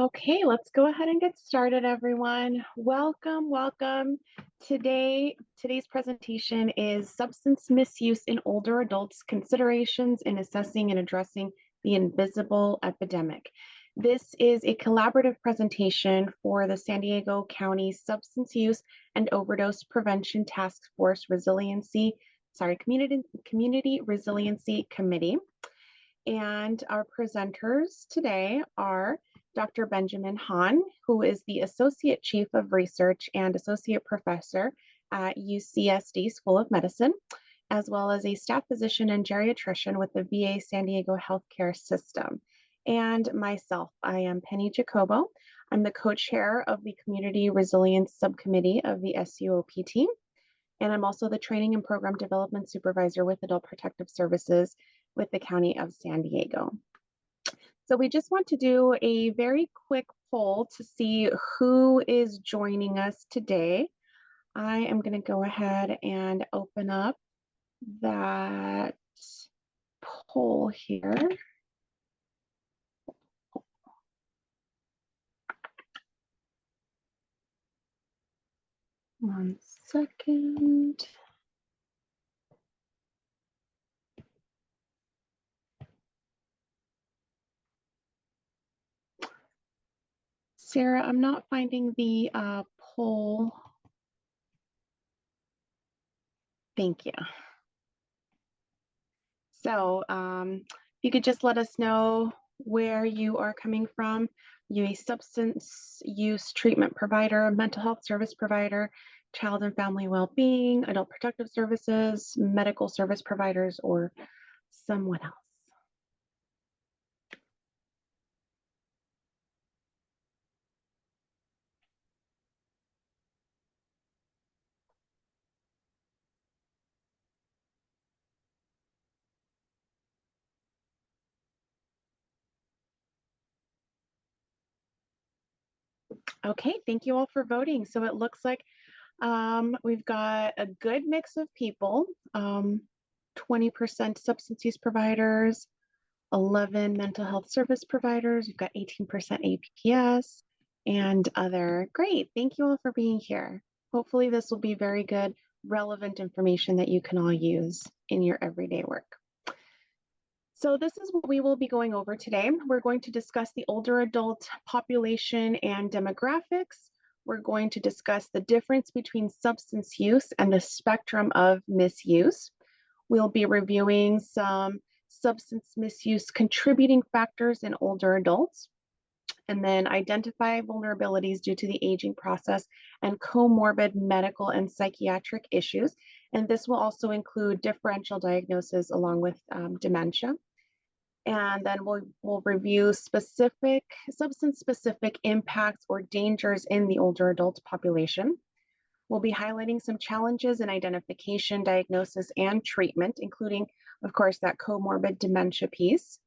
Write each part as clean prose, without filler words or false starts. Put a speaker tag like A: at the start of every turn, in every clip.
A: Okay, let's go ahead and get started, everyone. Welcome, welcome. Today's presentation is Substance Misuse in Older Adults, Considerations in Assessing and Addressing the Invisible Epidemic. This is a collaborative presentation for the San Diego County Substance Use and Overdose Prevention Task Force Community Resiliency Committee. And our presenters today are Dr. Benjamin Hahn, who is the Associate Chief of Research and Associate Professor at UCSD School of Medicine, as well as a staff physician and geriatrician with the VA San Diego Healthcare System. And myself, I am Penny Jacobo. I'm the co-chair of the Community Resilience Subcommittee of the SUOPT, and I'm also the Training and Program Development Supervisor with Adult Protective Services with the County of San Diego. So we just want to do a very quick poll to see who is joining us today. I am going to go ahead and open up that poll here. One second. Sarah, I'm not finding the poll. Thank you. So if you could just let us know where you are coming from. Are you a substance use treatment provider, mental health service provider, child and family well-being, adult protective services, medical service providers, or someone else? Okay, thank you all for voting. So it looks like we've got a good mix of people, 20% substance use providers, 11 mental health service providers, we've got 18% APS, and other. Great, thank you all for being here. Hopefully this will be very good, relevant information that you can all use in your everyday work. So this is what we will be going over today. We're going to discuss the older adult population and demographics. We're going to discuss the difference between substance use and the spectrum of misuse. We'll be reviewing some substance misuse contributing factors in older adults, and then identify vulnerabilities due to the aging process and comorbid medical and psychiatric issues. And this will also include differential diagnosis along with dementia. And then we'll review specific substance-specific impacts or dangers in the older adult population. We'll be highlighting some challenges in identification, diagnosis, and treatment, including, of course, that comorbid dementia piece.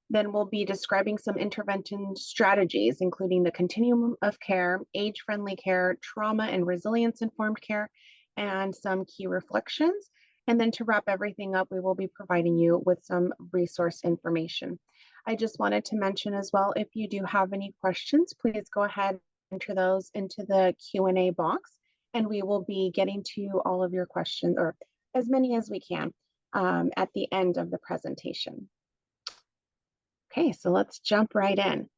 A: Then we'll be describing some intervention strategies, including the continuum of care, age-friendly care, trauma and resilience-informed care, and some key reflections. And then to wrap everything up, we will be providing you with some resource information. I just wanted to mention as well, if you do have any questions, please go ahead and enter those into the Q&A box, and we will be getting to all of your questions, or as many as we can, at the end of the presentation. Okay, so let's jump right in.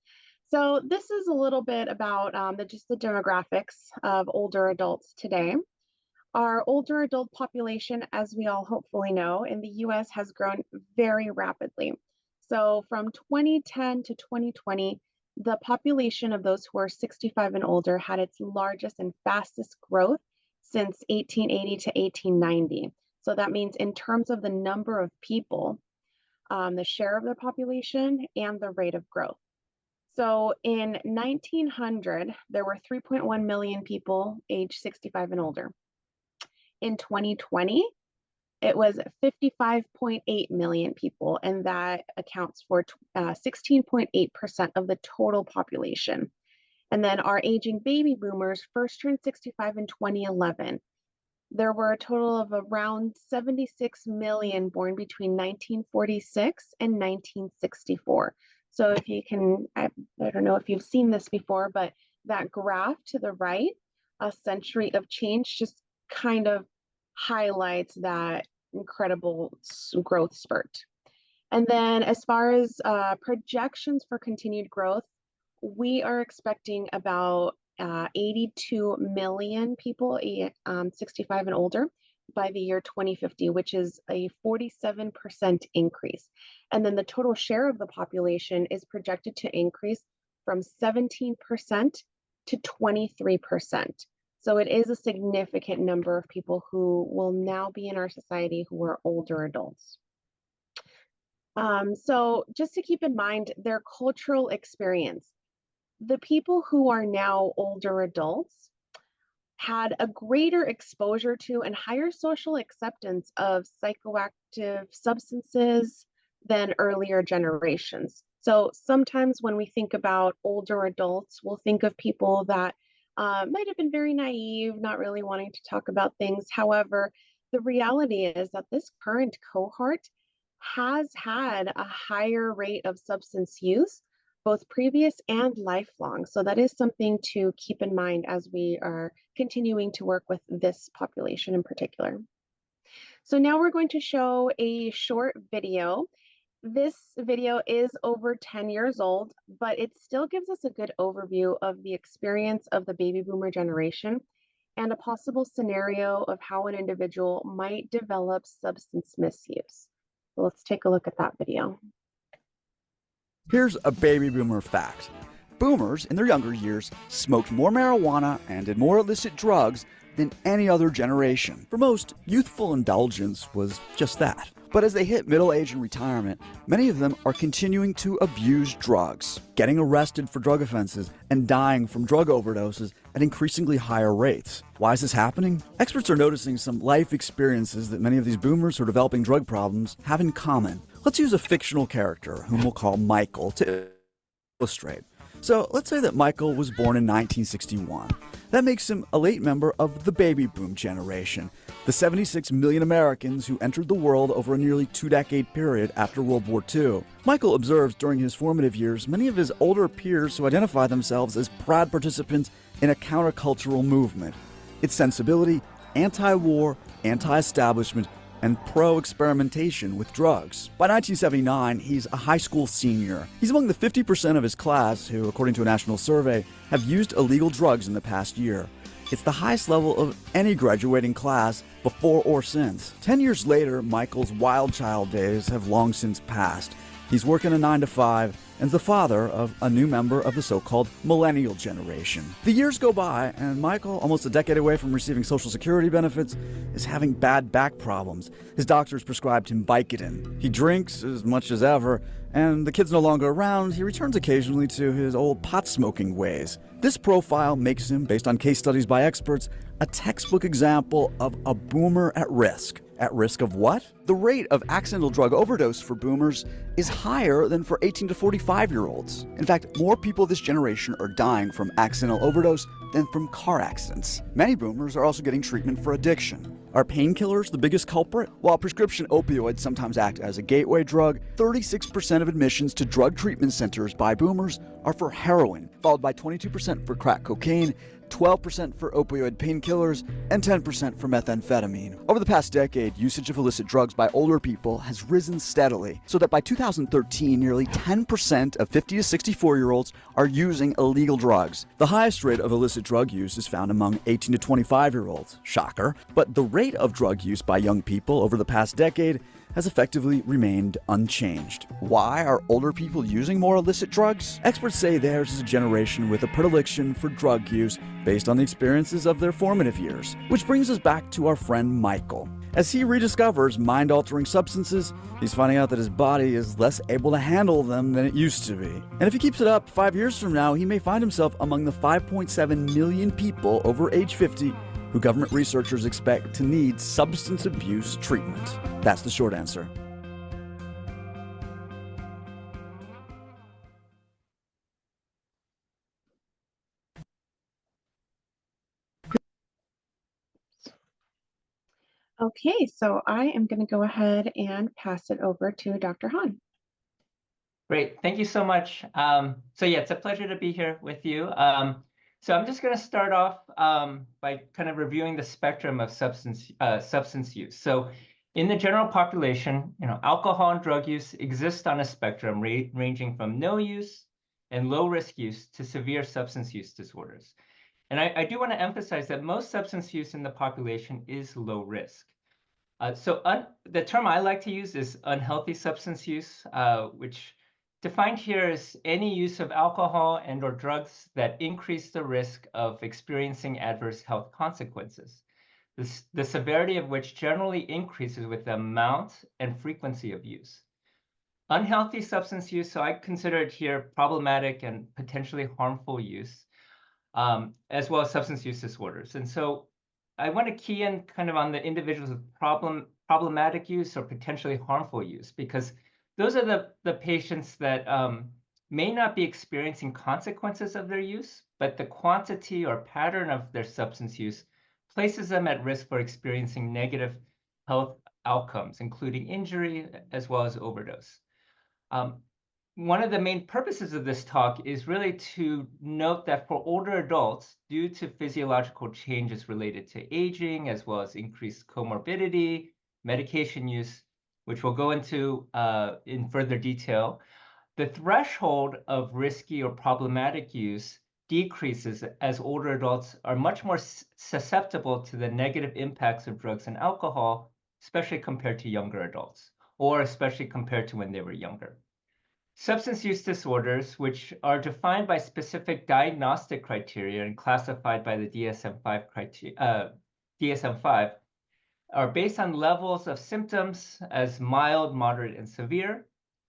A: So this is a little bit about just the demographics of older adults today. Our older adult population, as we all hopefully know, in the US has grown very rapidly. So from 2010 to 2020, the population of those who are 65 and older had its largest and fastest growth since 1880 to 1890. So that means in terms of the number of people, the share of the population, and the rate of growth. So in 1900, there were 3.1 million people age 65 and older. In 2020, it was 55.8 million people, and that accounts for 16.8% of the total population. And then our aging baby boomers first turned 65 in 2011. There were a total of around 76 million born between 1946 and 1964. So if you can, I don't know if you've seen this before, but that graph to the right, a century of change, just kind of highlights that incredible growth spurt. And then as far as projections for continued growth, we are expecting about 82 million people 65 and older by the year 2050, which is a 47% increase. And then the total share of the population is projected to increase from 17% to 23%. So it is a significant number of people who will now be in our society who are older adults. So just to keep in mind their cultural experience, the people who are now older adults had a greater exposure to and higher social acceptance of psychoactive substances than earlier generations. So sometimes when we think about older adults, we'll think of people that might have been very naive, not really wanting to talk about things. However, the reality is that this current cohort has had a higher rate of substance use, both previous and lifelong. So that is something to keep in mind as we are continuing to work with this population in particular. So now we're going to show a short video. This video is over 10 years old, but it still gives us a good overview of the experience of the baby boomer generation and a possible scenario of how an individual might develop substance misuse. So let's take a look at that video.
B: Here's a baby boomer fact. Boomers, in their younger years, smoked more marijuana and did more illicit drugs than any other generation. For most, youthful indulgence was just that. But as they hit middle age and retirement, many of them are continuing to abuse drugs, getting arrested for drug offenses, and dying from drug overdoses at increasingly higher rates. Why is this happening? Experts are noticing some life experiences that many of these boomers who are developing drug problems have in common. Let's use a fictional character, whom we'll call Michael, to illustrate. So let's say that Michael was born in 1961. That makes him a late member of the baby boom generation, the 76 million Americans who entered the world over a nearly two-decade period after World War II. Michael observes during his formative years many of his older peers who identify themselves as proud participants in a countercultural movement. Its sensibility, anti-war, anti-establishment, and pro-experimentation with drugs. By 1979, he's a high school senior. He's among the 50% of his class who, according to a national survey, have used illegal drugs in the past year. It's the highest level of any graduating class before or since. 10 years later, Michael's wild child days have long since passed. He's working a 9-to-5 and is the father of a new member of the so-called millennial generation. The years go by, and Michael, almost a decade away from receiving Social Security benefits, is having bad back problems. His doctors prescribed him Vicodin. He drinks as much as ever, and the kid's no longer around. He returns occasionally to his old pot-smoking ways. This profile makes him, based on case studies by experts, a textbook example of a boomer at risk. At risk of what? The rate of accidental drug overdose for boomers is higher than for 18 to 45-year-olds. In fact, more people this generation are dying from accidental overdose than from car accidents. Many boomers are also getting treatment for addiction. Are painkillers the biggest culprit? While prescription opioids sometimes act as a gateway drug, 36% of admissions to drug treatment centers by boomers are for heroin, followed by 22% for crack cocaine, 12% for opioid painkillers, and 10% for methamphetamine. Over the past decade, usage of illicit drugs by older people has risen steadily, so that by 2013, nearly 10% of 50 to 64-year-olds are using illegal drugs. The highest rate of illicit drug use is found among 18 to 25-year-olds. Shocker. But the rate of drug use by young people over the past decade has effectively remained unchanged. Why are older people using more illicit drugs? Experts say theirs is a generation with a predilection for drug use based on the experiences of their formative years. Which brings us back to our friend Michael. As he rediscovers mind-altering substances, he's finding out that his body is less able to handle them than it used to be. And if he keeps it up, 5 years from now, he may find himself among the 5.7 million people over age 50 who government researchers expect to need substance abuse treatment. That's the short answer.
A: Okay, so I am going to go ahead and pass it over to Dr. Han.
C: Great. Thank you so much. So yeah, it's a pleasure to be here with you. So I'm just going to start off by kind of reviewing the spectrum of substance use. So in the general population, alcohol and drug use exist on a spectrum ranging from no use and low risk use to severe substance use disorders. And I do want to emphasize that most substance use in the population is low risk. The term I like to use is unhealthy substance use, which defined here is any use of alcohol and or drugs that increase the risk of experiencing adverse health consequences, the severity of which generally increases with the amount and frequency of use. Unhealthy substance use, so I consider it here problematic and potentially harmful use, as well as substance use disorders. And so I want to key in kind of on the individuals with problematic use or potentially harmful use, because those are the patients that may not be experiencing consequences of their use, but the quantity or pattern of their substance use places them at risk for experiencing negative health outcomes, including injury as well as overdose. One of the main purposes of this talk is really to note that for older adults, due to physiological changes related to aging, as well as increased comorbidity, medication use, which we'll go into in further detail, the threshold of risky or problematic use decreases as older adults are much more susceptible to the negative impacts of drugs and alcohol, especially compared to younger adults, or especially compared to when they were younger. Substance use disorders, which are defined by specific diagnostic criteria and classified by the DSM-5, are based on levels of symptoms as mild, moderate, and severe.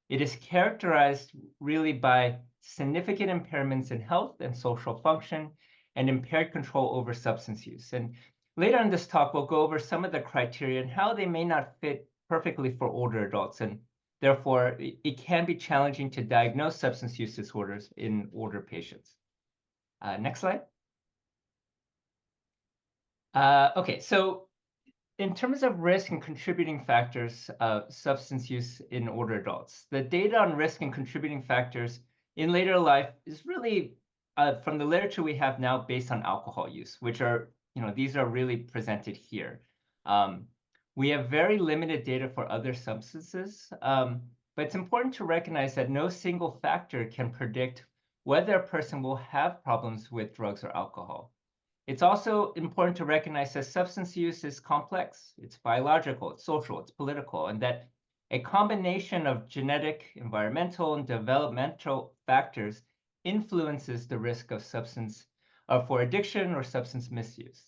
C: It is characterized really by significant impairments in health and social function and impaired control over substance use. And later in this talk, we'll go over some of the criteria and how they may not fit perfectly for older adults. And therefore, it can be challenging to diagnose substance use disorders in older patients. Next slide. Okay, so in terms of risk and contributing factors of substance use in older adults, the data on risk and contributing factors in later life is really from the literature we have now based on alcohol use, which are, these are really presented here. We have very limited data for other substances, but it's important to recognize that no single factor can predict whether a person will have problems with drugs or alcohol. It's also important to recognize that substance use is complex. It's biological, it's social, it's political, and that a combination of genetic, environmental, and developmental factors influences the risk of for addiction or substance misuse.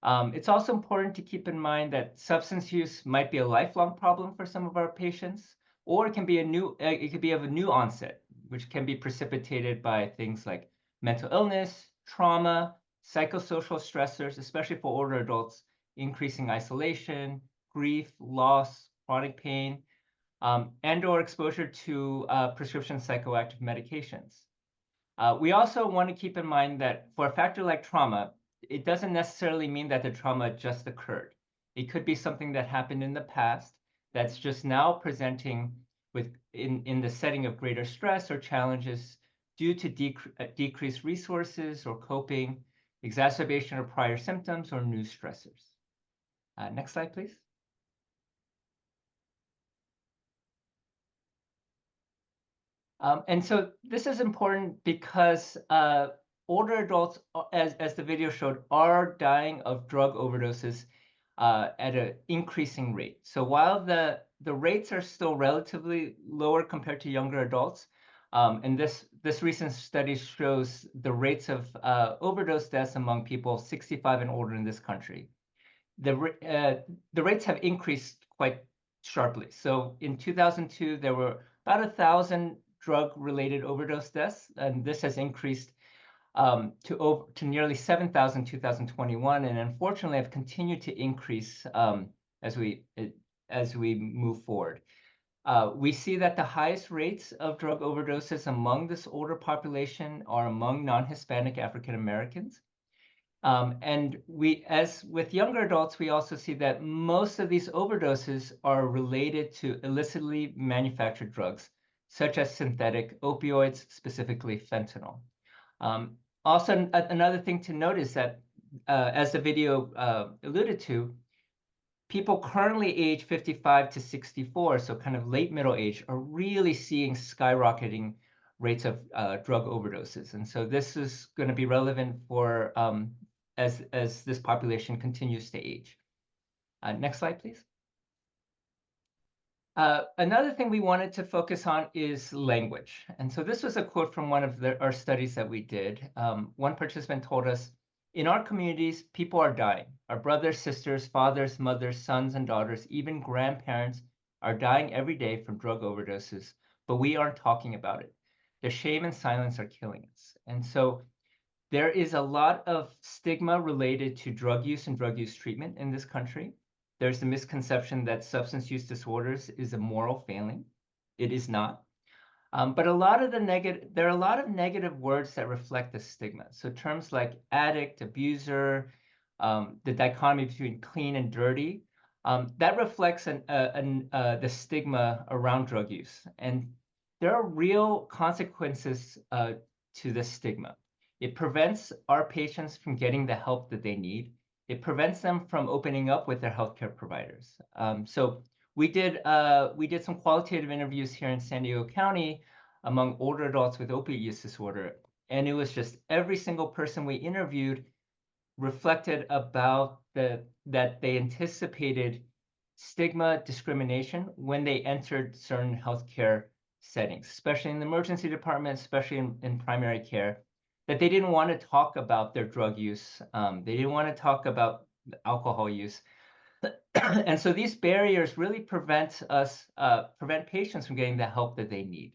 C: It's also important to keep in mind that substance use might be a lifelong problem for some of our patients, or it can be it could be of a new onset, which can be precipitated by things like mental illness, trauma, psychosocial stressors, especially for older adults, increasing isolation, grief, loss, chronic pain, and/or exposure to prescription psychoactive medications. We also want to keep in mind that for a factor like trauma, it doesn't necessarily mean that the trauma just occurred. It could be something that happened in the past that's just now presenting in the setting of greater stress or challenges due to decreased resources or coping, exacerbation of prior symptoms, or new stressors. Next slide, please. And so this is important because older adults, as the video showed, are dying of drug overdoses at an increasing rate. So while the rates are still relatively lower compared to younger adults, and this recent study shows the rates of overdose deaths among people 65 and older in this country. The rates have increased quite sharply. So in 2002, there were about 1,000 drug-related overdose deaths, and this has increased to nearly 7,000 in 2021, and unfortunately have continued to increase as we move forward. We see that the highest rates of drug overdoses among this older population are among non-Hispanic African Americans. And as with younger adults, we also see that most of these overdoses are related to illicitly manufactured drugs, such as synthetic opioids, specifically fentanyl. Also, another thing to note is that, as the video alluded to, people currently age 55 to 64, so kind of late middle age, are really seeing skyrocketing rates of drug overdoses. And so this is going to be relevant for as this population continues to age. Next slide, please. Another thing we wanted to focus on is language. And so this was a quote from one of our studies that we did. One participant told us, "In our communities, people are dying. Our brothers, sisters, fathers, mothers, sons, and daughters, even grandparents are dying every day from drug overdoses, but we aren't talking about it. The shame and silence are killing us." And so there is a lot of stigma related to drug use and drug use treatment in this country. There's the misconception that substance use disorders is a moral failing. It is not. But there are a lot of negative words that reflect the stigma. So terms like addict, abuser, the dichotomy between clean and dirty, that reflects the stigma around drug use. And there are real consequences to this stigma. It prevents our patients from getting the help that they need. It prevents them from opening up with their healthcare providers. So we did some qualitative interviews here in San Diego County among older adults with opiate use disorder, and it was just every single person we interviewed reflected about that they anticipated stigma, discrimination when they entered certain healthcare settings, especially in the emergency department, especially in primary care, that they didn't want to talk about their drug use. They didn't want to talk about alcohol use. And so these barriers really prevent patients from getting the help that they need.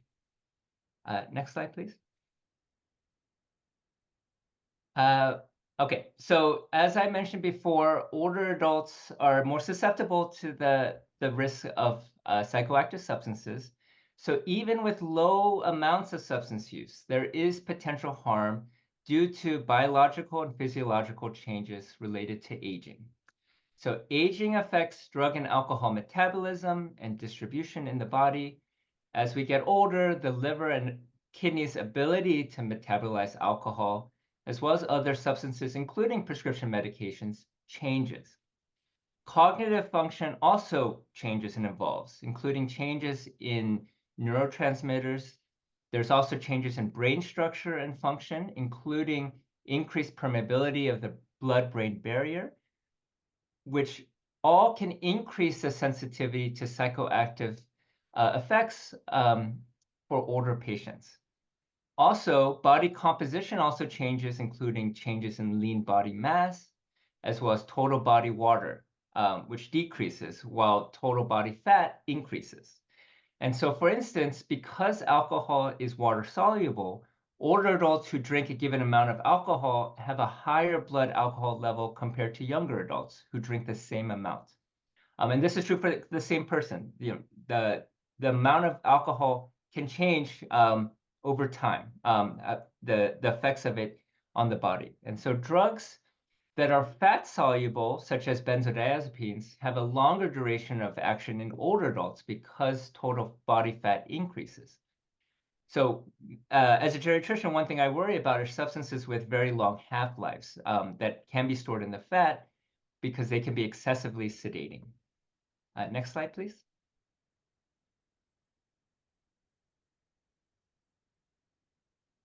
C: Next slide, please. Okay, so as I mentioned before, older adults are more susceptible to the risk of psychoactive substances. So even with low amounts of substance use, there is potential harm due to biological and physiological changes related to aging. So aging affects drug and alcohol metabolism and distribution in the body. As we get older, the liver and kidneys' ability to metabolize alcohol, as well as other substances, including prescription medications, changes. Cognitive function also changes and evolves, including changes in neurotransmitters. There's also changes in brain structure and function, including increased permeability of the blood-brain barrier, which all can increase the sensitivity to psychoactive effects for older patients. Also, body composition also changes, including changes in lean body mass, as well as total body water, which decreases, while total body fat increases. And so, for instance, because alcohol is water soluble, older adults who drink a given amount of alcohol have a higher blood alcohol level compared to younger adults who drink the same amount. And this is true for the same person. The amount of alcohol can change over time, the effects of it on the body. And so drugs that are fat soluble, such as benzodiazepines, have a longer duration of action in older adults because total body fat increases. So as a geriatrician, one thing I worry about are substances with very long half-lives that can be stored in the fat because they can be excessively sedating. Next slide, please.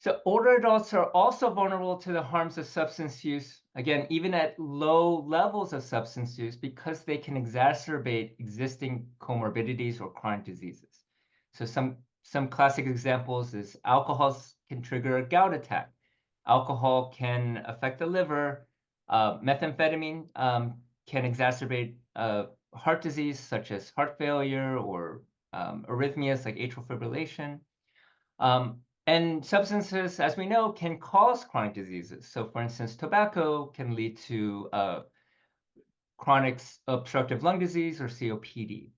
C: So older adults are also vulnerable to the harms of substance use, again, even at low levels of substance use, because they can exacerbate existing comorbidities or chronic diseases. So some classic examples is alcohol can trigger a gout attack. Alcohol can affect the liver. Methamphetamine can exacerbate heart disease, such as heart failure or arrhythmias like atrial fibrillation. And substances, as we know, can cause chronic diseases. So, for instance, tobacco can lead to chronic obstructive lung disease or COPD.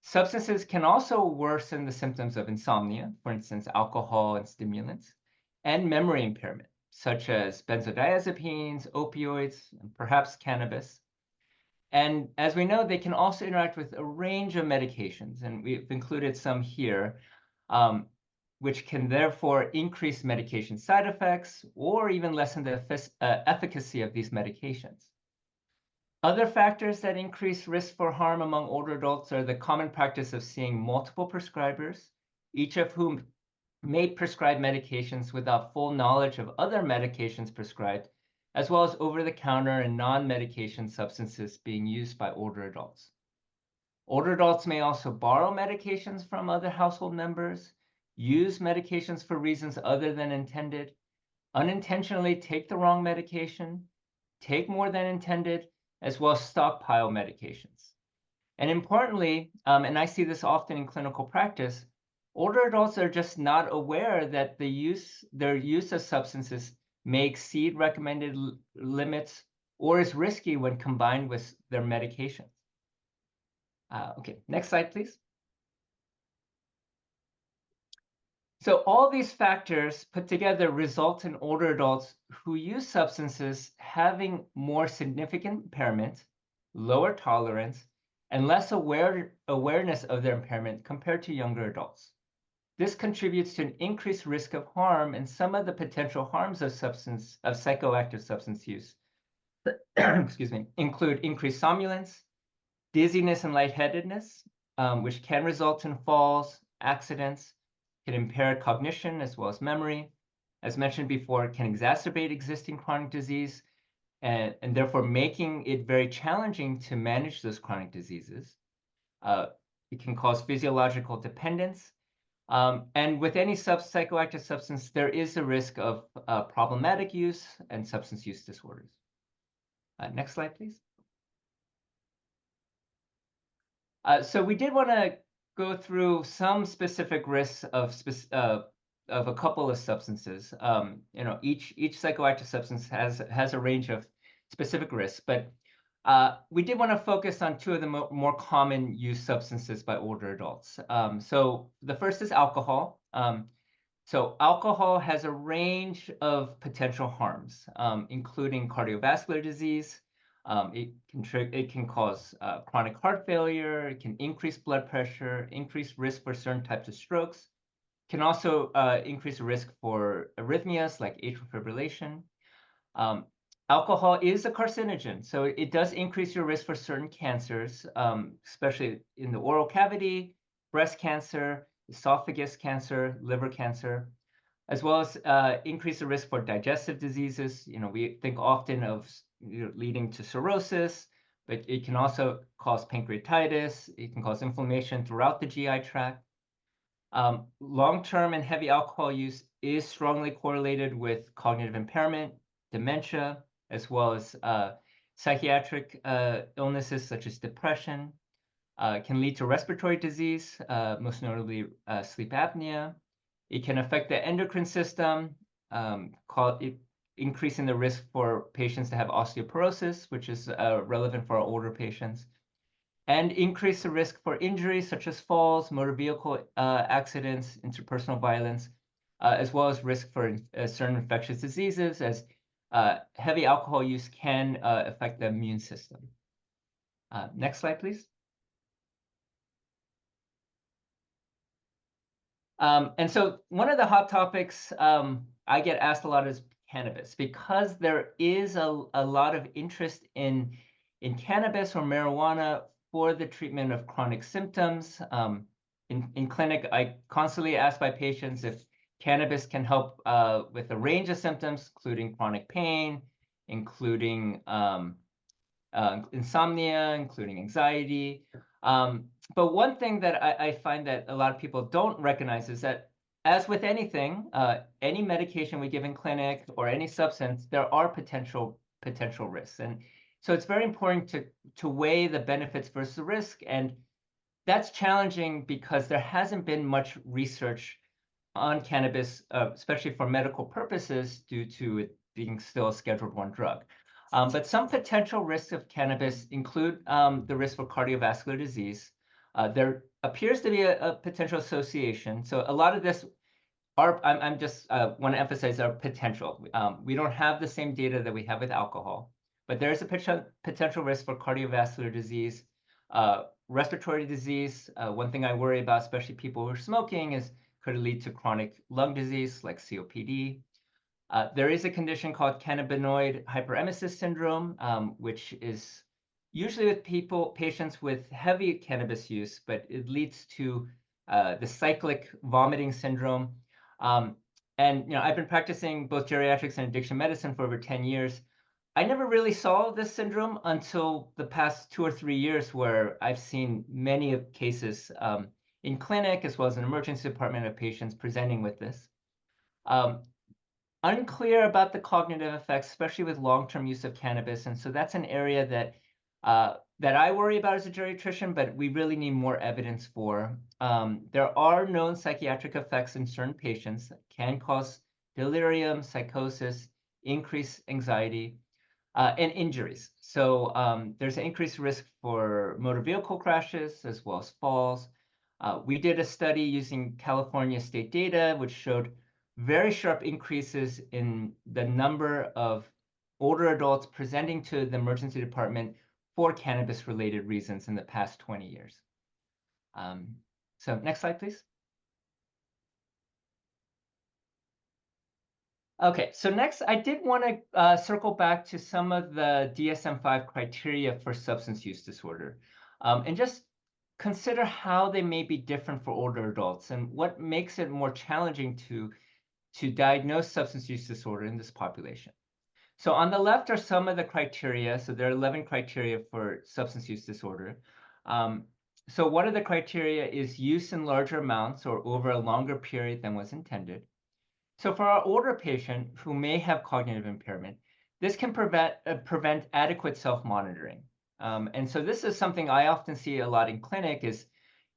C: Substances can also worsen the symptoms of insomnia, for instance, alcohol and stimulants, and memory impairment, such as benzodiazepines, opioids, and perhaps cannabis. And as we know, they can also interact with a range of medications, and we've included some here. which can therefore increase medication side effects or even lessen the efficacy of these medications. Other factors that increase risk for harm among older adults are the common practice of seeing multiple prescribers, each of whom may prescribe medications without full knowledge of other medications prescribed, as well as over-the-counter and non-medication substances being used by older adults. Older adults may also borrow medications from other household members, use medications for reasons other than intended, unintentionally take the wrong medication, take more than intended, as well as stockpile medications. And importantly, and I see this often in clinical practice, older adults are just not aware that their use of substances may exceed recommended limits or is risky when combined with their medications. Okay, next slide, please. So all these factors put together result in older adults who use substances having more significant impairment, lower tolerance, and less awareness of their impairment compared to younger adults. This contributes to an increased risk of harm, and some of the potential harms of psychoactive substance use excuse me, include increased somnolence, dizziness and lightheadedness, which can result in falls, accidents, can impair cognition as well as memory. As mentioned before, can exacerbate existing chronic disease and therefore making it very challenging to manage those chronic diseases. It can cause physiological dependence. And with any psychoactive substance, there is a risk of problematic use and substance use disorders. Next slide, please. So we did want to go through some specific risks of a couple of substances. Each psychoactive substance has a range of specific risks, but we did want to focus on two of the more common use substances by older adults. So the first is alcohol. So alcohol has a range of potential harms, including cardiovascular disease. It can cause chronic heart failure. It can increase blood pressure, increase risk for certain types of strokes. Can also increase risk for arrhythmias like atrial fibrillation. Alcohol is a carcinogen, so it does increase your risk for certain cancers, especially in the oral cavity, breast cancer, esophagus cancer, liver cancer, as well as increase the risk for digestive diseases. We think often of leading to cirrhosis, but it can also cause pancreatitis. It can cause inflammation throughout the GI tract. Long-term and heavy alcohol use is strongly correlated with cognitive impairment, dementia, as well as psychiatric illnesses such as depression. Can lead to respiratory disease, most notably sleep apnea. It can affect the endocrine system, increasing the risk for patients to have osteoporosis, which is relevant for our older patients, and increase the risk for injuries such as falls, motor vehicle accidents, interpersonal violence, as well as risk for certain infectious diseases, as heavy alcohol use can affect the immune system. Next slide, please. And so one of the hot topics I get asked a lot is cannabis, because there is a lot of interest in cannabis or marijuana for the treatment of chronic symptoms. In clinic, I constantly ask my patients if cannabis can help with a range of symptoms, including chronic pain, including insomnia, including anxiety. But one thing that I find that a lot of people don't recognize is that, as with anything, any medication we give in clinic or any substance, there are potential risks. And so it's very important to weigh the benefits versus the risk. And that's challenging because there hasn't been much research on cannabis, especially for medical purposes, due to it being still a Schedule I drug. But some potential risks of cannabis include the risk for cardiovascular disease. There appears to be a potential association. So a lot of this, I'm just want to emphasize our potential. We don't have the same data that we have with alcohol, but there is a potential risk for cardiovascular disease, respiratory disease. One thing I worry about, especially people who are smoking, is could lead to chronic lung disease like COPD. There is a condition called cannabinoid hyperemesis syndrome, which is usually with patients with heavy cannabis use, but it leads to the cyclic vomiting syndrome. And I've been practicing both geriatrics and addiction medicine for over 10 years. I never really saw this syndrome until the past 2 or 3 years, where I've seen many of cases in clinic as well as in emergency department of patients presenting with this. Unclear about the cognitive effects, especially with long-term use of cannabis. And so that's an area that I worry about as a geriatrician, but we really need more evidence for. There are known psychiatric effects in certain patients that can cause delirium, psychosis, increased anxiety, and injuries. So there's an increased risk for motor vehicle crashes as well as falls. We did a study using California state data, which showed very sharp increases in the number of older adults presenting to the emergency department for cannabis-related reasons in the past 20 years. So next slide, please. Okay, so next, I did want to circle back to some of the DSM-5 criteria for substance use disorder, and just consider how they may be different for older adults and what makes it more challenging to diagnose substance use disorder in this population. So on the left are some of the criteria. So there are 11 criteria for substance use disorder. So one of the criteria is use in larger amounts or over a longer period than was intended. So for our older patient who may have cognitive impairment, this can prevent adequate self-monitoring. And so this is something I often see a lot in clinic is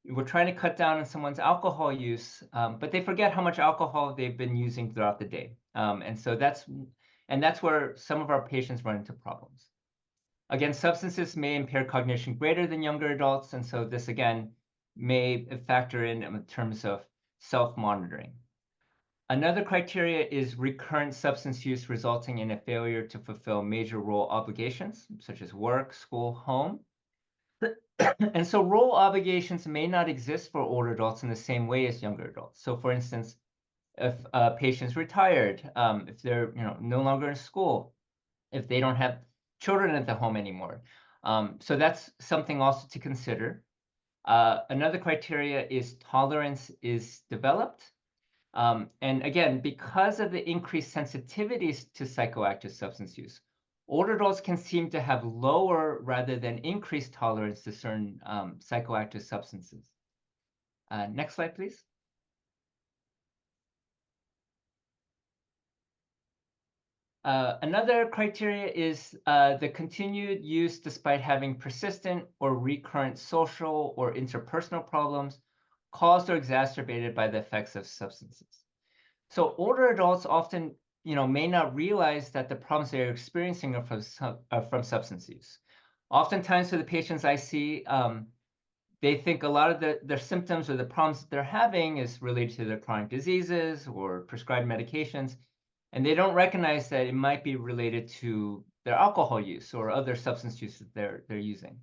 C: we're trying to cut down on someone's alcohol use, but they forget how much alcohol they've been using throughout the day. And so that's where some of our patients run into problems. Again, substances may impair cognition greater than younger adults, and so this again may factor in terms of self-monitoring. Another criteria is recurrent substance use resulting in a failure to fulfill major role obligations, such as work, school, home. And so role obligations may not exist for older adults in the same way as younger adults. So for instance, if a patient's retired, if they're no longer in school, if they don't have children at the home anymore. So that's something also to consider. Another criteria is tolerance is developed. And again, because of the increased sensitivities to psychoactive substance use, older adults can seem to have lower rather than increased tolerance to certain psychoactive substances. Next slide, please. Another criteria is the continued use despite having persistent or recurrent social or interpersonal problems caused or exacerbated by the effects of substances. So older adults often may not realize that the problems they're experiencing are from substance use. Oftentimes for the patients I see, they think a lot of their symptoms or the problems that they're having is related to their chronic diseases or prescribed medications, and they don't recognize that it might be related to their alcohol use or other substance use that they're using.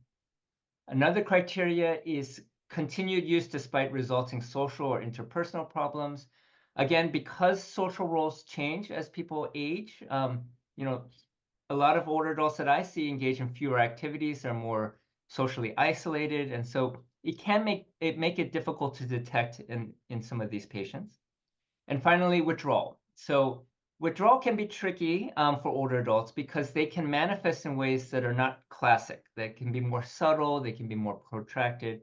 C: Another criteria is continued use despite resulting social or interpersonal problems. Again, because social roles change as people age, a lot of older adults that I see engage in fewer activities, are more socially isolated, and so it can make it difficult to detect in some of these patients. And finally, withdrawal. So withdrawal can be tricky for older adults because they can manifest in ways that are not classic. They can be more subtle, they can be more protracted.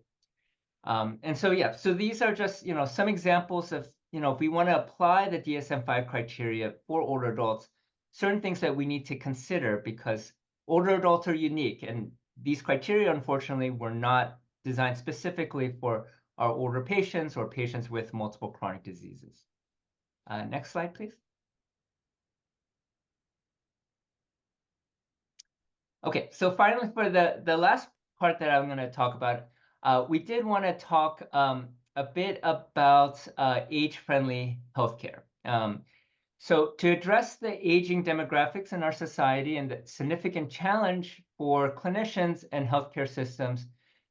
C: And so, yeah, so these are just, some examples of, if we want to apply the DSM-5 criteria for older adults, certain things that we need to consider because older adults are unique. And these criteria, unfortunately, were not designed specifically for our older patients or patients with multiple chronic diseases. Next slide, please. Okay, so finally, for the last part that I'm going to talk about, we did want to talk a bit about age-friendly healthcare. So to address the aging demographics in our society and the significant challenge for clinicians and healthcare systems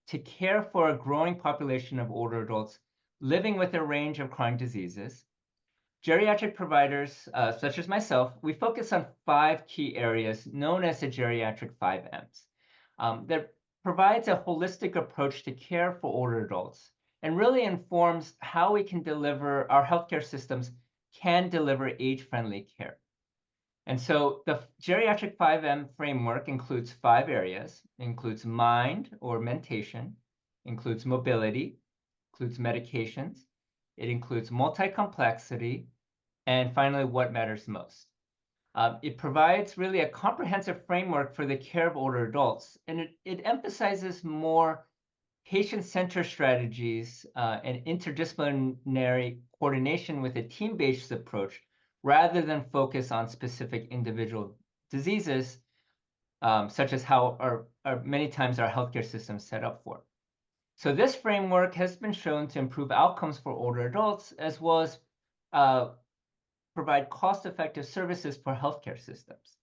C: to care for a growing population of older adults, living with a range of chronic diseases. Geriatric providers, such as myself, we focus on 5 key areas known as the geriatric 5Ms. That provides a holistic approach to care for older adults and really informs how we can deliver, our healthcare systems can deliver age-friendly care. And so the geriatric 5M framework includes 5 areas. It includes mind or mentation, includes mobility, includes medications, it includes multi-complexity, and finally, what matters most. It provides really a comprehensive framework for the care of older adults, and it emphasizes more patient-centered strategies and interdisciplinary coordination with a team-based approach rather than focus on specific individual diseases, such as how many times our healthcare system is set up for. So this framework has been shown to improve outcomes for older adults as well as provide cost-effective services for healthcare systems.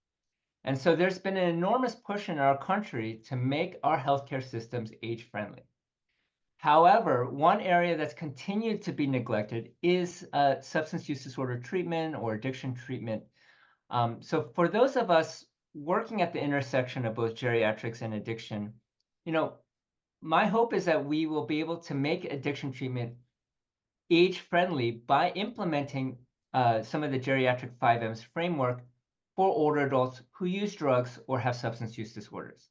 C: And so there's been an enormous push in our country to make our healthcare systems age-friendly. However, one area that's continued to be neglected is substance use disorder treatment or addiction treatment. So for those of us working at the intersection of both geriatrics and addiction, my hope is that we will be able to make addiction treatment age-friendly by implementing some of the geriatric 5Ms framework for older adults who use drugs or have substance use disorders.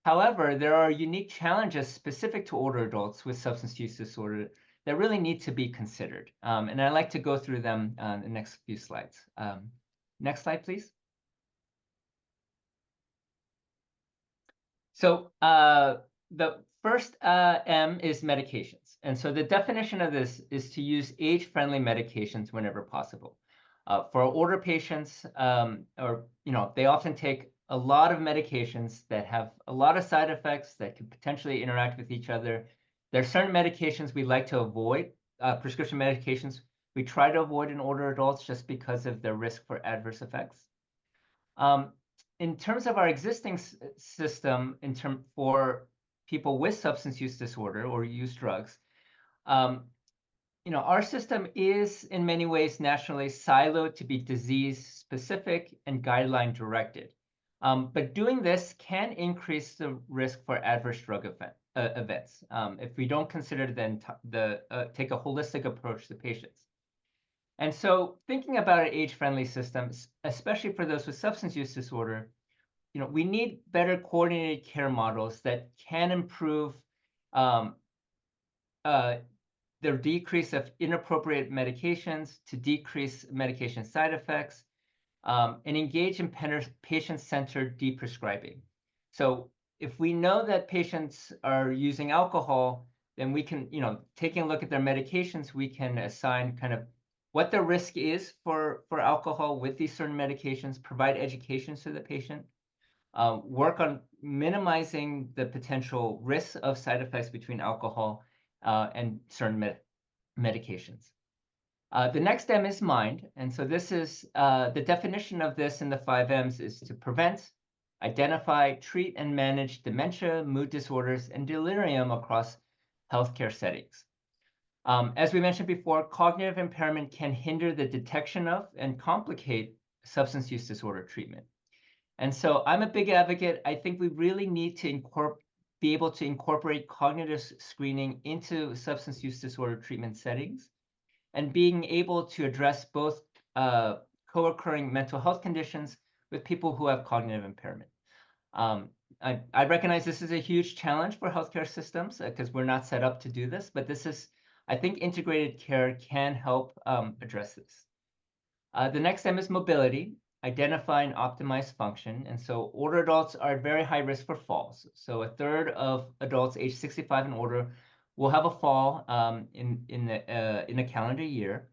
C: However, there are unique challenges specific to older adults with substance use disorder that really need to be considered. And I'd like to go through them in the next few slides. Next slide, please. So the first M is medications. And so the definition of this is to use age-friendly medications whenever possible. For older patients, they often take a lot of medications that have a lot of side effects that could potentially interact with each other. There are certain medications we like to avoid, prescription medications we try to avoid in older adults just because of their risk for adverse effects. In terms of our existing system, for people with substance use disorder or use drugs, our system is in many ways nationally siloed to be disease-specific and guideline-directed. But doing this can increase the risk for adverse drug events if we don't consider take a holistic approach to patients. And so thinking about an age-friendly system, especially for those with substance use disorder, we need better coordinated care models that can improve their decrease of inappropriate medications to decrease medication side effects, and engage in patient-centered deprescribing. So if we know that patients are using alcohol, then we can, taking a look at their medications, we can assign kind of what the risk is for alcohol with these certain medications, provide education to the patient, work on minimizing the potential risks of side effects between alcohol and certain medications. The next M is mind. And so this is the definition of this in the 5Ms is to prevent, identify, treat, and manage dementia, mood disorders, and delirium across healthcare settings. As we mentioned before, cognitive impairment can hinder the detection of and complicate substance use disorder treatment. And so I'm a big advocate. I think we really need to be able to incorporate cognitive screening into substance use disorder treatment settings and being able to address both co-occurring mental health conditions with people who have cognitive impairment. I recognize this is a huge challenge for healthcare systems because we're not set up to do this, but I think integrated care can help address this. The next M is mobility, identify and optimize function. And so older adults are at very high risk for falls. So a third of adults age 65 and older will have a fall in a calendar year.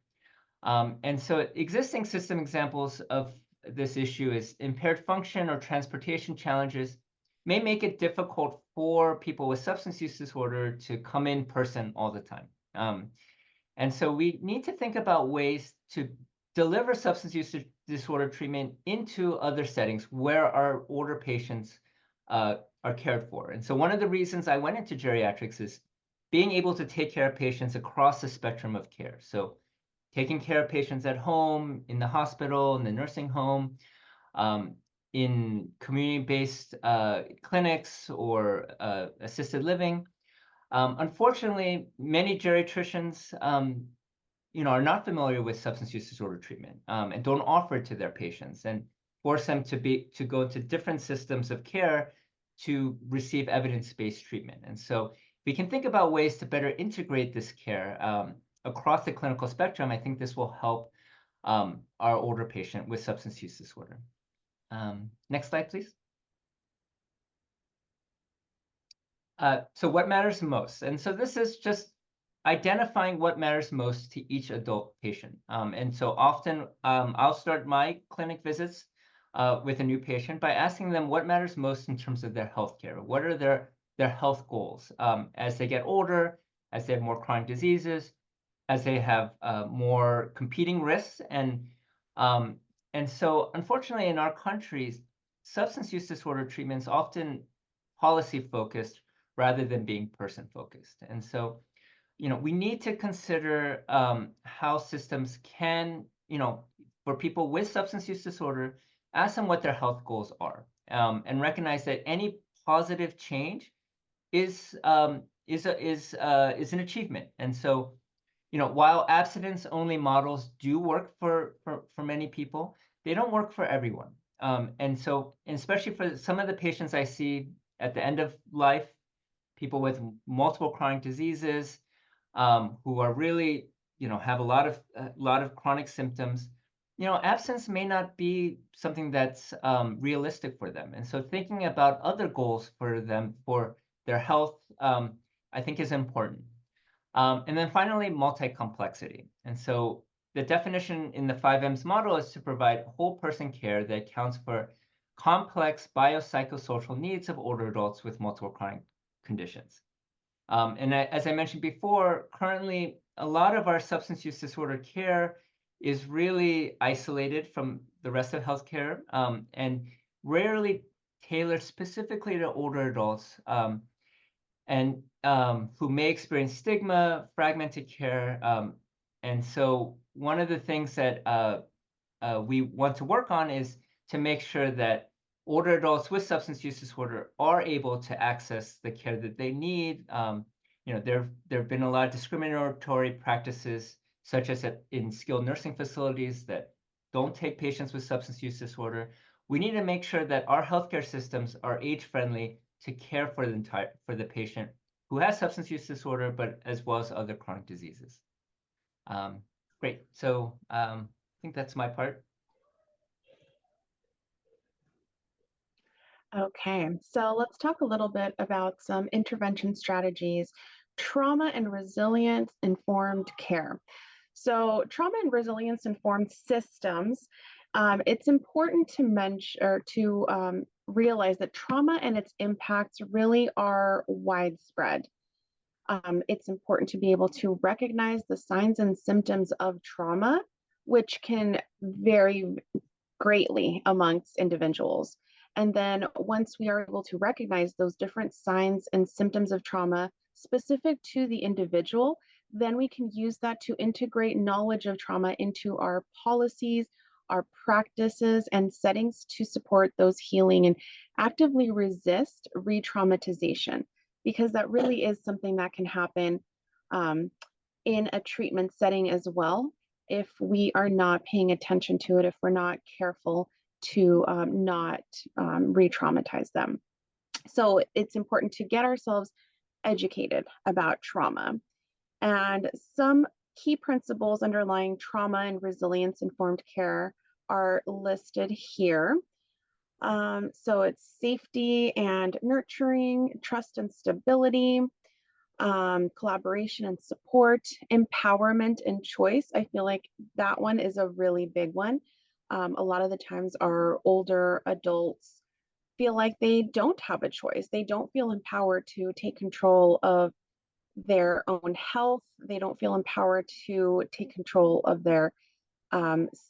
C: And so existing system examples of this issue is impaired function or transportation challenges may make it difficult for people with substance use disorder to come in person all the time. And so we need to think about ways to deliver substance use disorder treatment into other settings where our older patients are cared for. And so one of the reasons I went into geriatrics is being able to take care of patients across the spectrum of care. So taking care of patients at home, in the hospital, in the nursing home, in community-based clinics or assisted living. Unfortunately, many geriatricians are not familiar with substance use disorder treatment and don't offer it to their patients and force them to go into different systems of care to receive evidence-based treatment. And so we can think about ways to better integrate this care across the clinical spectrum. I think this will help our older patient with substance use disorder. Next slide, please. So what matters most? And so this is just identifying what matters most to each adult patient. And so often I'll start my clinic visits with a new patient by asking them what matters most in terms of their healthcare. What are their health goals as they get older, as they have more chronic diseases, as they have more competing risks. And so unfortunately in our countries, substance use disorder treatment is often policy focused rather than being person focused. And so, we need to consider how systems can, for people with substance use disorder, ask them what their health goals are, and recognize that any positive change is an achievement. And so, while abstinence-only models do work for many people, they don't work for everyone. And so, especially for some of the patients I see at the end of life, people with multiple chronic diseases, who are really, have a lot of chronic symptoms, abstinence may not be something that's realistic for them. And so thinking about other goals for them, for their health, I think is important. And then finally, multi-complexity. And so the definition in the 5Ms model is to provide whole person care that accounts for complex biopsychosocial needs of older adults with multiple chronic conditions. As I mentioned before, currently, a lot of our substance use disorder care is really isolated from the rest of healthcare and rarely tailored specifically to older adults and who may experience stigma, fragmented care. And so one of the things that we want to work on is to make sure that older adults with substance use disorder are able to access the care that they need. There have been a lot of discriminatory practices, such as in skilled nursing facilities that don't take patients with substance use disorder. We need to make sure that our healthcare systems are age-friendly to care for the patient who has substance use disorder, but as well as other chronic diseases. Great. So I think that's my part.
A: Okay, so let's talk a little bit about some intervention strategies, trauma and resilience informed care. So trauma and resilience informed systems, it's important to mention or to realize that trauma and its impacts really are widespread. It's important to be able to recognize the signs and symptoms of trauma, which can vary greatly amongst individuals. And then once we are able to recognize those different signs and symptoms of trauma specific to the individual, then we can use that to integrate knowledge of trauma into our policies, our practices, and settings to support those healing and actively resist re-traumatization, because that really is something that can happen in a treatment setting as well if we are not paying attention to it, if we're not careful to not re-traumatize them. So it's important to get ourselves educated about trauma. And some key principles underlying trauma and resilience informed care are listed here. So it's safety and nurturing, trust and stability, collaboration and support, empowerment and choice. I feel like that one is a really big one. A lot of the times our older adults feel like they don't have a choice. They don't feel empowered to take control of their own health. They don't feel empowered to take control of their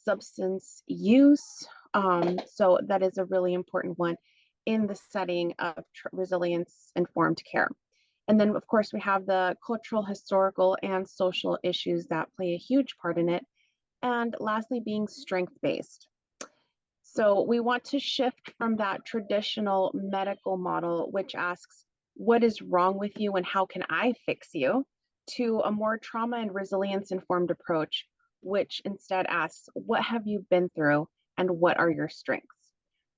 A: substance use. So that is a really important one in the setting of resilience informed care. And then, of course, we have the cultural, historical, and social issues that play a huge part in it. And lastly, being strength-based. So we want to shift from that traditional medical model, which asks, what is wrong with you and how can I fix you, to a more trauma and resilience informed approach, which instead asks, what have you been through and what are your strengths?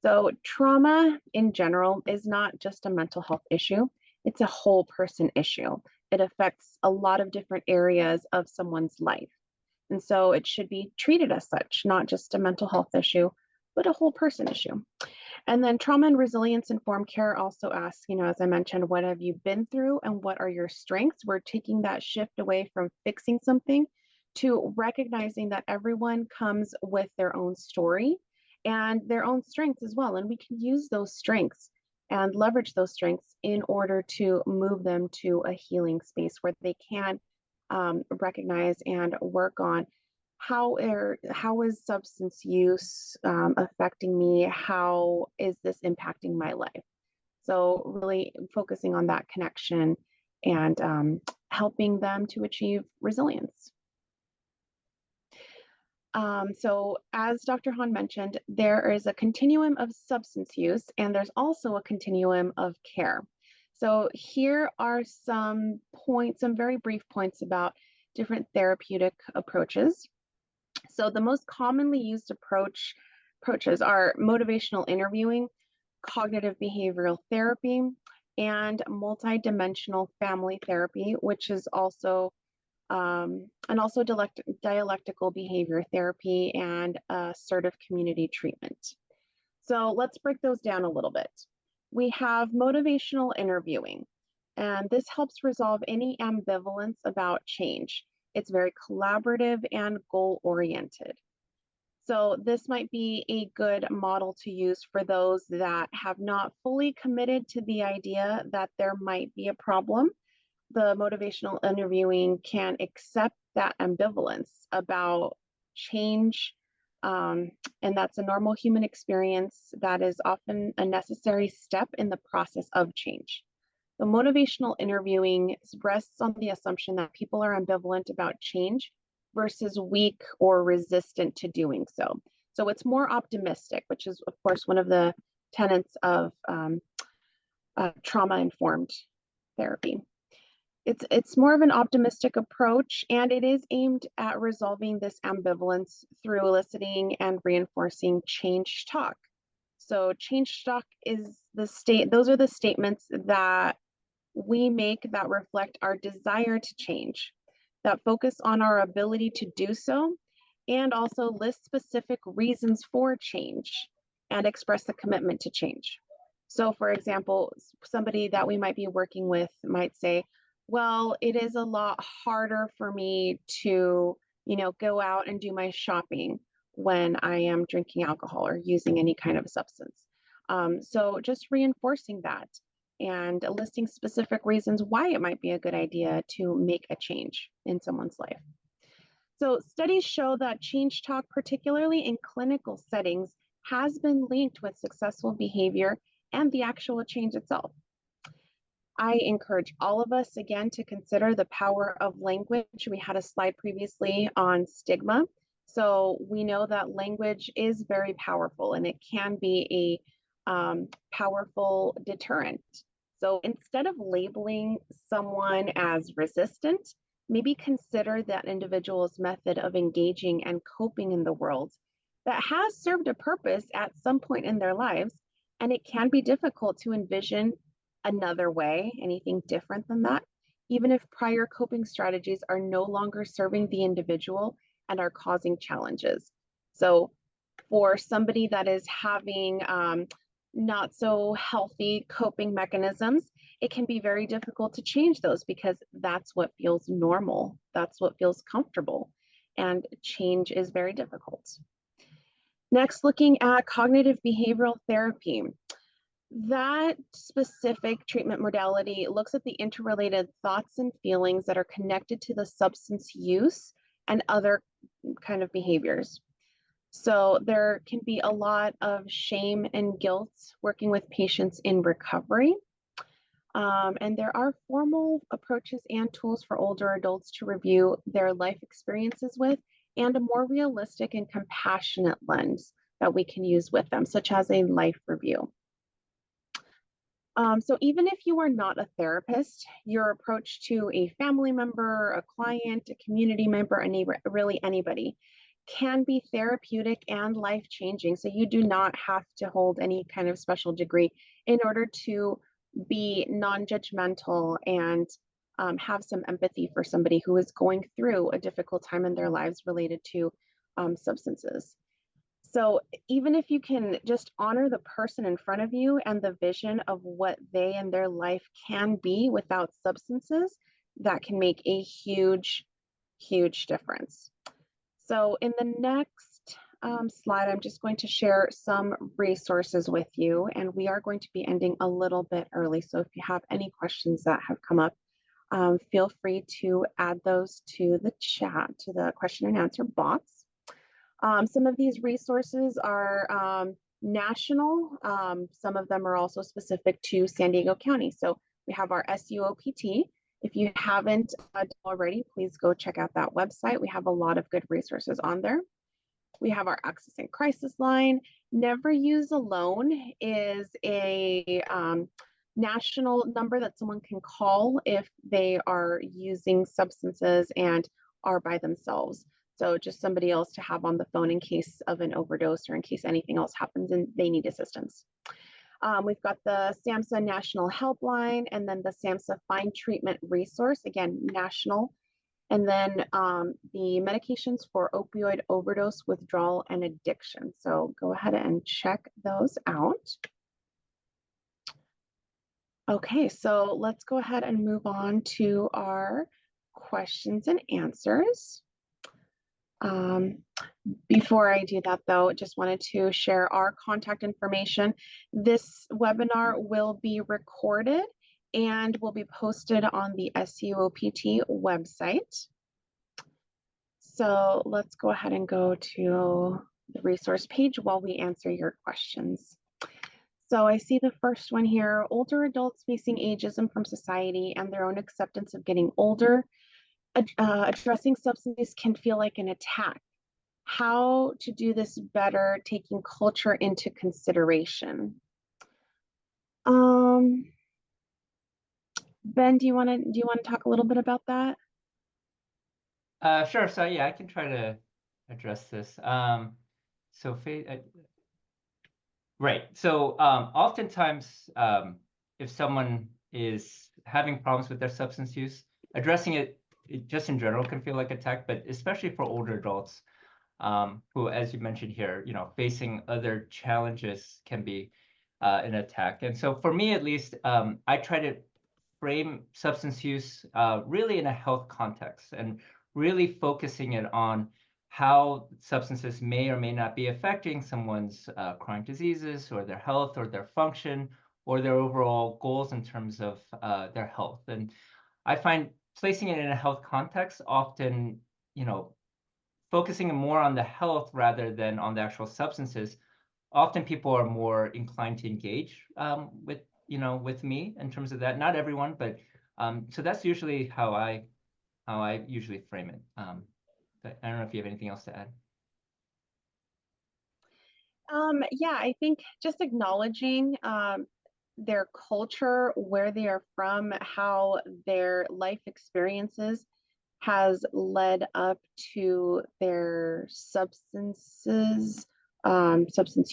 A: So trauma in general is not just a mental health issue, it's a whole person issue. It affects a lot of different areas of someone's life. And so it should be treated as such, not just a mental health issue, but a whole person issue. And then trauma and resilience informed care also asks, as I mentioned, what have you been through and what are your strengths? We're taking that shift away from fixing something to recognizing that everyone comes with their own story and their own strengths as well. And we can use those strengths and leverage those strengths in order to move them to a healing space where they can recognize and work on how is substance use affecting me? How is this impacting my life? So really focusing on that connection and helping them to achieve resilience. So as Dr. Han mentioned, there is a continuum of substance use and there's also a continuum of care. So here are some points, some very brief points about different therapeutic approaches. So the most commonly used approaches are motivational interviewing, cognitive behavioral therapy, and multidimensional family therapy, which is also and also dialectical behavior therapy and assertive community treatment. So let's break those down a little bit. We have motivational interviewing, and this helps resolve any ambivalence about change. It's very collaborative and goal-oriented. So this might be a good model to use for those that have not fully committed to the idea that there might be a problem. The motivational interviewing can accept that ambivalence about change. And that's a normal human experience that is often a necessary step in the process of change. The motivational interviewing rests on the assumption that people are ambivalent about change versus weak or resistant to doing so. So it's more optimistic, which is, of course, one of the tenets of trauma-informed therapy. It's more of an optimistic approach, and it is aimed at resolving this ambivalence through eliciting and reinforcing change talk. So change talk is those are the statements that we make that reflect our desire to change, that focus on our ability to do so, and also list specific reasons for change and express the commitment to change. So for example, somebody that we might be working with might say, well, it is a lot harder for me to, go out and do my shopping when I am drinking alcohol or using any kind of substance. So just reinforcing that and listing specific reasons why it might be a good idea to make a change in someone's life. So studies show that change talk, particularly in clinical settings, has been linked with successful behavior and the actual change itself. I encourage all of us again to consider the power of language. We had a slide previously on stigma. So we know that language is very powerful and it can be a powerful deterrent. So instead of labeling someone as resistant, maybe consider that individual's method of engaging and coping in the world that has served a purpose at some point in their lives. And it can be difficult to envision another way, anything different than that, even if prior coping strategies are no longer serving the individual and are causing challenges. So for somebody that is having not so healthy coping mechanisms, it can be very difficult to change those because that's what feels normal. That's what feels comfortable. And change is very difficult. Next, looking at cognitive behavioral therapy. That specific treatment modality looks at the interrelated thoughts and feelings that are connected to the substance use and other kind of behaviors. So there can be a lot of shame and guilt working with patients in recovery. And there are formal approaches and tools for older adults to review their life experiences with, and a more realistic and compassionate lens that we can use with them, such as a life review. So even if you are not a therapist, your approach to a family member, a client, a community member, a neighbor, really anybody, can be therapeutic and life-changing. So you do not have to hold any kind of special degree in order to be non-judgmental and have some empathy for somebody who is going through a difficult time in their lives related to substances. So even if you can just honor the person in front of you and the vision of what they and their life can be without substances, that can make a huge, huge difference. So in the next slide, I'm just going to share some resources with you, and we are going to be ending a little bit early. So if you have any questions that have come up, feel free to add those to the chat, to the question and answer box. Some of these resources are national. Some of them are also specific to San Diego County. So we have our SUOPT. If you haven't already, please go check out that website. We have a lot of good resources on there. We have our Access and Crisis Line. Never Use Alone is a national number that someone can call if they are using substances and are by themselves. So just somebody else to have on the phone in case of an overdose or in case anything else happens and they need assistance. We've got the SAMHSA National Helpline, and then the SAMHSA Fine Treatment Resource, again, national. And then the medications for opioid overdose, withdrawal, and addiction. So go ahead and check those out. Okay, so let's go ahead and move on to our questions and answers. Before I do that though, just wanted to share our contact information. This webinar will be recorded and will be posted on the SUOPT website. So let's go ahead and go to the resource page while we answer your questions. So I see the first one here: older adults facing ageism from society and their own acceptance of getting older. Addressing substance use can feel like an attack. How to do this better, taking culture into consideration? Ben, do you want to talk a little bit about that?
C: Sure. So yeah, I can try to address this. Right. So oftentimes, if someone is having problems with their substance use, addressing it just in general can feel like attack, but especially for older adults who, as you mentioned here, facing other challenges can be an attack. And so for me, at least, I try to frame substance use really in a health context and really focusing it on how substances may or may not be affecting someone's chronic diseases or their health or their function or their overall goals in terms of their health. And I find placing it in a health context often, focusing more on the health rather than on the actual substances, often people are more inclined to engage with me in terms of that. Not everyone, but so that's usually how I usually frame it. But I don't know if you have anything else to add.
A: Yeah, I think just acknowledging their culture, where they are from, how their life experiences has led up to their substance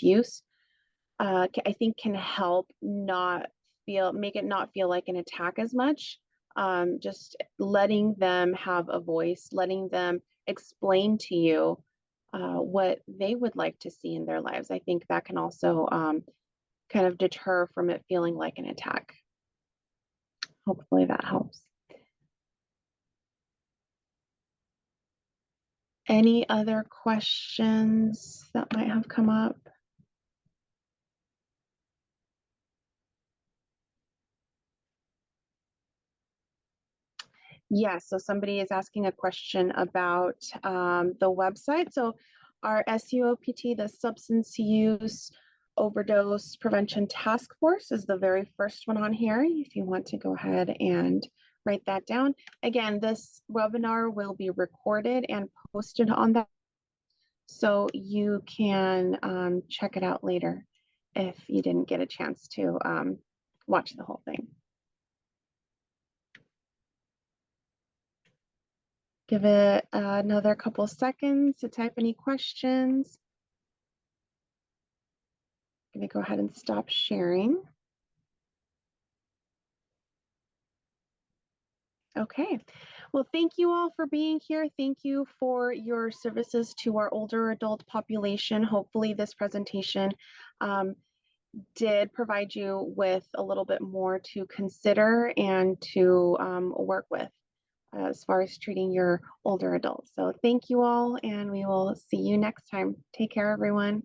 A: use, I think can help make it not feel like an attack as much. Just letting them have a voice, letting them explain to you what they would like to see in their lives. I think that can also kind of deter from it feeling like an attack. Hopefully that helps. Any other questions that might have come up? Yes, so somebody is asking a question about the website. So our SUOPT, the substance use Overdose Prevention Task Force is the very first one on here. If you want to go ahead and write that down. Again, this webinar will be recorded and posted on that, so you can check it out later if you didn't get a chance to watch the whole thing. Give it another couple seconds to type any questions. I'm going to go ahead and stop sharing. Okay, well, thank you all for being here. Thank you for your services to our older adult population. Hopefully this presentation did provide you with a little bit more to consider and to work with as far as treating your older adults. So thank you all, and we will see you next time. Take care, everyone.